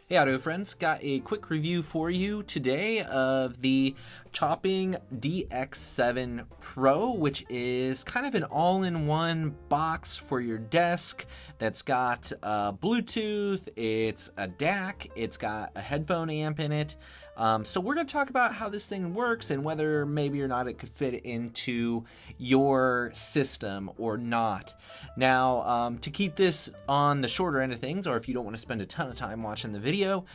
Hey audio friends, got a quick review for you today of the Chopping DX7pro, which is kind of an all-in-one box for your desk that's got Bluetooth, it's a DAC, it's got a headphone amp in it. So we're going to talk about how this thing works and whether maybe or not it could fit into your system or not. Now, to keep this on the shorter end of things, or if you don't want to spend a ton of time watching the video,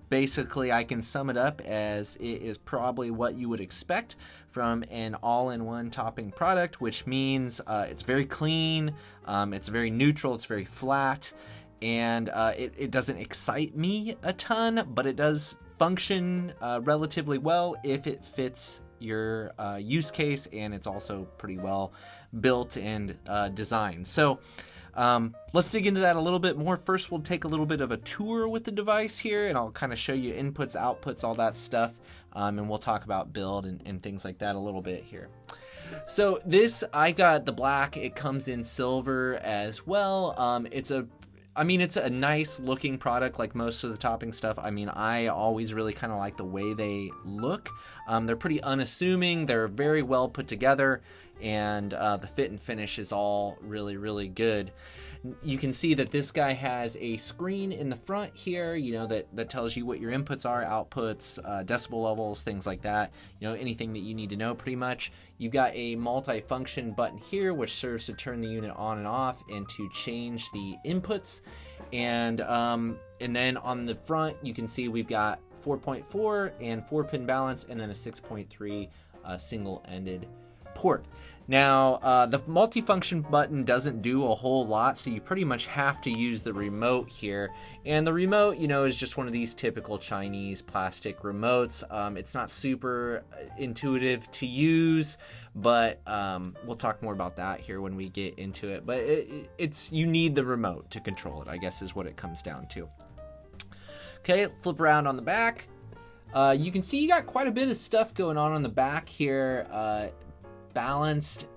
basically I can sum it up as it is probably what you would expect from an all-in-one topping product, which means it's very clean, it's very neutral, it's very flat, and it doesn't excite me a ton, but it does function relatively well if it fits your use case, and it's also pretty well built and designed. So let's dig into that a little bit more. First, we'll take a little bit of a tour with the device here, and I'll kind of show you inputs, outputs, all that stuff, and we'll talk about build and things like that a little bit here. So this, I got the black. It comes in silver as well. It's a nice looking product like most of the topping stuff. I mean, I always really kind of like the way they look. They're pretty unassuming. They're very well put together, and the fit and finish is all really, really good. You can see that this guy has a screen in the front here, you know, that tells you what your inputs are, outputs, decibel levels, things like that. You know, anything that you need to know pretty much. You've got a multi-function button here, which serves to turn the unit on and off and to change the inputs. And then on the front, you can see we've got 4.4 and 4-pin balance, and then a 6.3 single-ended port. Now, the multifunction button doesn't do a whole lot, so you pretty much have to use the remote here. And the remote, you know, is just one of these typical Chinese plastic remotes. It's not super intuitive to use, but we'll talk more about that here when we get into it. But you need the remote to control it, I guess, is what it comes down to. Okay, flip around on the back. You can see you got quite a bit of stuff going on the back here. Balanced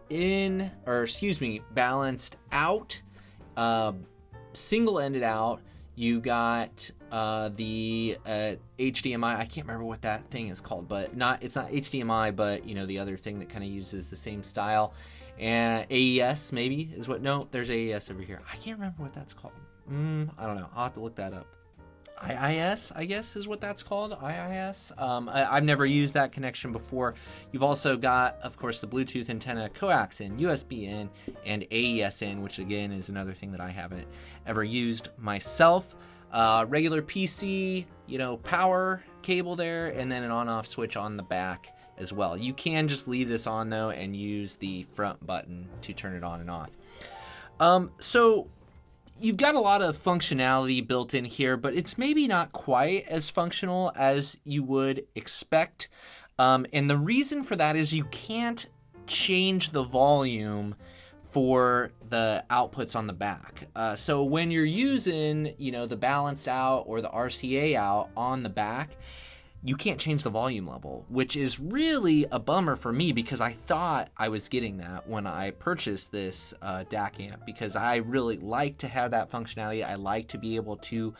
out, single-ended out. You got the HDMI. I can't remember what that thing is called, but it's not HDMI, but you know, the other thing that kind of uses the same style. And AES maybe is what? No, there's AES over here. I can't remember what that's called. I don't know. I'll have to look that up. IIS, I guess, is what that's called. IIS. I've never used that connection before. You've also got, of course, the Bluetooth antenna, coax in, USB in, and AES in, which again is another thing that I haven't ever used myself. Regular PC, you know, power cable there, and then an on-off switch on the back as well. You can just leave this on though and use the front button to turn it on and off. So you've got a lot of functionality built in here, but it's maybe not quite as functional as you would expect. And the reason for that is you can't change the volume for the outputs on the back. So when you're using, you know, the balanced out or the RCA out on the back, you can't change the volume level, which is really a bummer for me because I thought I was getting that when I purchased this DAC amp, because I really like to have that functionality. I like to be able to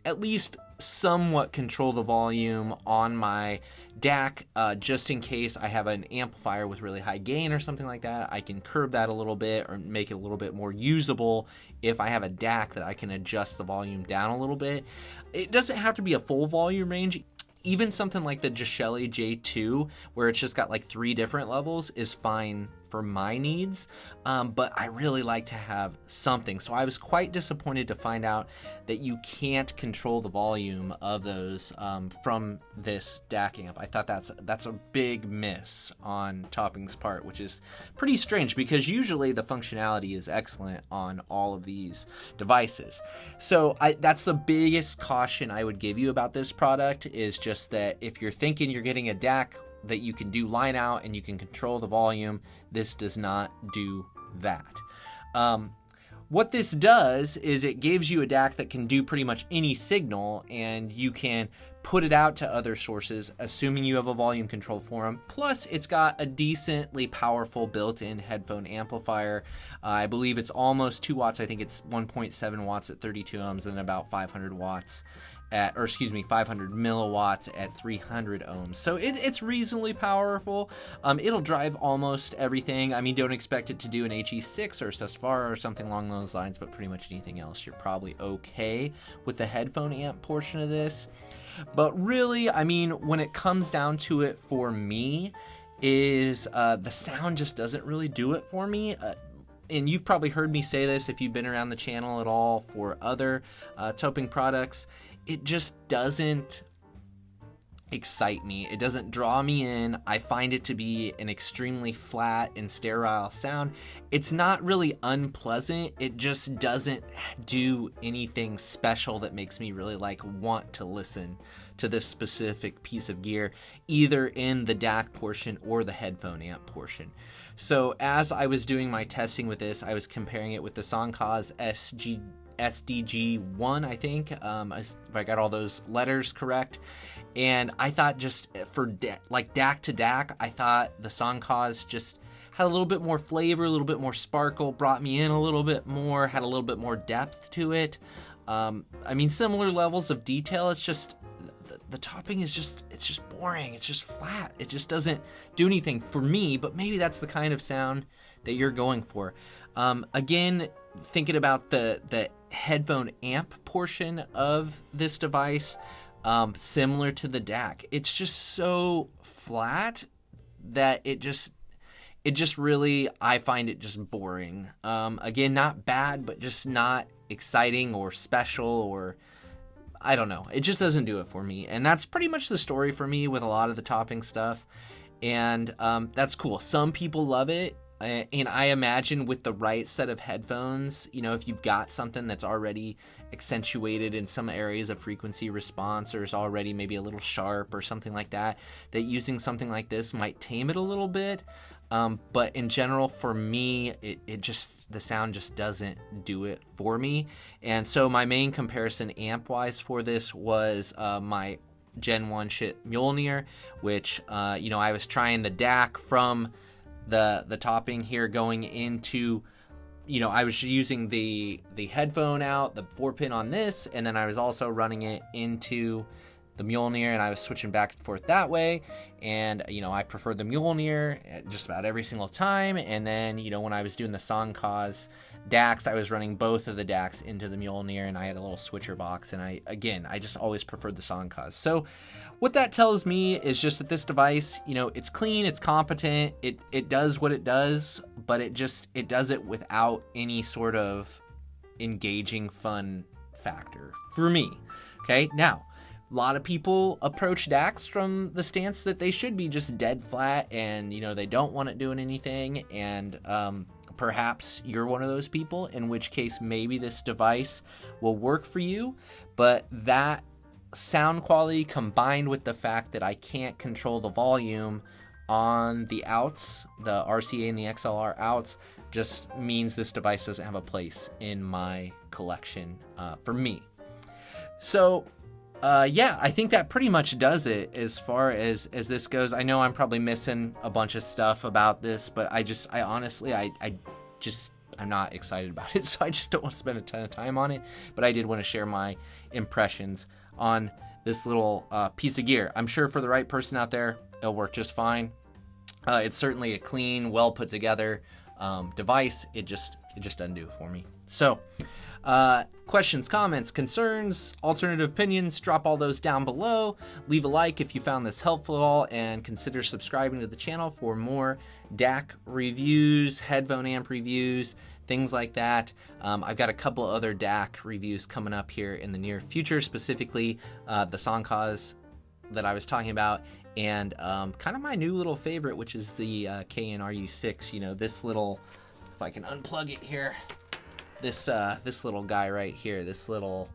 at least somewhat control the volume on my DAC, just in case I have an amplifier with really high gain or something like that. I can curb that a little bit or make it a little bit more usable if I have a DAC that I can adjust the volume down a little bit. It doesn't have to be a full volume range. Even something like the Schiit J2, where it's just got like 3 different levels, is fine for my needs, but I really like to have something. So I was quite disappointed to find out that you can't control the volume of those from this DAC amp. I thought that's a big miss on Topping's part, which is pretty strange because usually the functionality is excellent on all of these devices. So that's the biggest caution I would give you about this product, is just that if you're thinking you're getting a DAC that you can do line out and you can control the volume, this does not do that. What this does is it gives you a DAC that can do pretty much any signal, and you can put it out to other sources, assuming you have a volume control for them. Plus, it's got a decently powerful built-in headphone amplifier. I believe it's almost 2 watts. I think it's 1.7 watts at 32 ohms and about 500 watts at, or excuse me, 500 milliwatts at 300 ohms. So it's reasonably powerful. It'll drive almost everything. I mean, don't expect it to do an HE6 or Susvara or something along those lines, but pretty much anything else, you're probably okay with the headphone amp portion of this. But really, I mean, when it comes down to it for me, is the sound just doesn't really do it for me. And you've probably heard me say this if you've been around the channel at all for other toping products. It just doesn't excite me. It doesn't draw me in. I find it to be an extremely flat and sterile sound. It's not really unpleasant. It just doesn't do anything special that makes me really like want to listen to this specific piece of gear, either in the DAC portion or the headphone amp portion. So as I was doing my testing with this, I was comparing it with the Soundcause SDG1, I think, if I got all those letters correct. And I thought just for like DAC to DAC, I thought the Soundcause just had a little bit more flavor, a little bit more sparkle, brought me in a little bit more, had a little bit more depth to it. I mean, similar levels of detail. It's just the topping is it's just boring. It's just flat. It just doesn't do anything for me, but maybe that's the kind of sound that you're going for. Again, thinking about the headphone amp portion of this device, similar to the DAC, it's just so flat that it just really, I find it just boring. Again, not bad, but just not exciting or special, or I don't know. It just doesn't do it for me. And that's pretty much the story for me with a lot of the topping stuff. And that's cool. Some people love it. And I imagine with the right set of headphones, you know, if you've got something that's already accentuated in some areas of frequency response, or is already maybe a little sharp or something like that, that using something like this might tame it a little bit. But in general, for me, the sound just doesn't do it for me. And so my main comparison amp-wise for this was my Gen 1 Schiit Mjolnir, which, you know, I was trying the DAC from the topping here going into, you know, I was using the headphone out, the 4-pin on this, and then I was also running it into the Mjolnir, and I was switching back and forth that way. And, you know, I preferred the Mjolnir just about every single time. And then, you know, when I was doing the Soundcause DACs, I was running both of the DACs into the Mjolnir, and I had a little switcher box. And I just always preferred the Soundcause. So what that tells me is just that this device, you know, it's clean, it's competent, it does what it does, but it does it without any sort of engaging fun factor for me. Okay, now, a lot of people approach DACs from the stance that they should be just dead flat, and, you know, they don't want it doing anything. And perhaps you're one of those people, in which case maybe this device will work for you. But that sound quality, combined with the fact that I can't control the volume on the outs, the RCA and the XLR outs, just means this device doesn't have a place in my collection for me. So yeah, I think that pretty much does it as far as this goes. I know I'm probably missing a bunch of stuff about this, but I'm not excited about it, so I just don't want to spend a ton of time on it. But I did want to share my impressions on this little piece of gear. I'm sure for the right person out there, it'll work just fine. It's certainly a clean, well put together device. It just doesn't do it for me. So questions, comments, concerns, alternative opinions, drop all those down below. Leave a like if you found this helpful at all, and consider subscribing to the channel for more DAC reviews, headphone amp reviews, things like that. I've got a couple of other DAC reviews coming up here in the near future, specifically the Soundcause that I was talking about, and kind of my new little favorite, which is the Cayin RU6. You know, this little, if I can unplug it here, this little guy right here, this little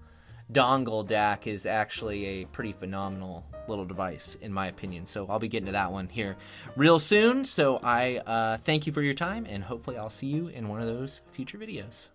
dongle DAC is actually a pretty phenomenal little device, in my opinion. So I'll be getting to that one here real soon. So I thank you for your time, and hopefully I'll see you in one of those future videos.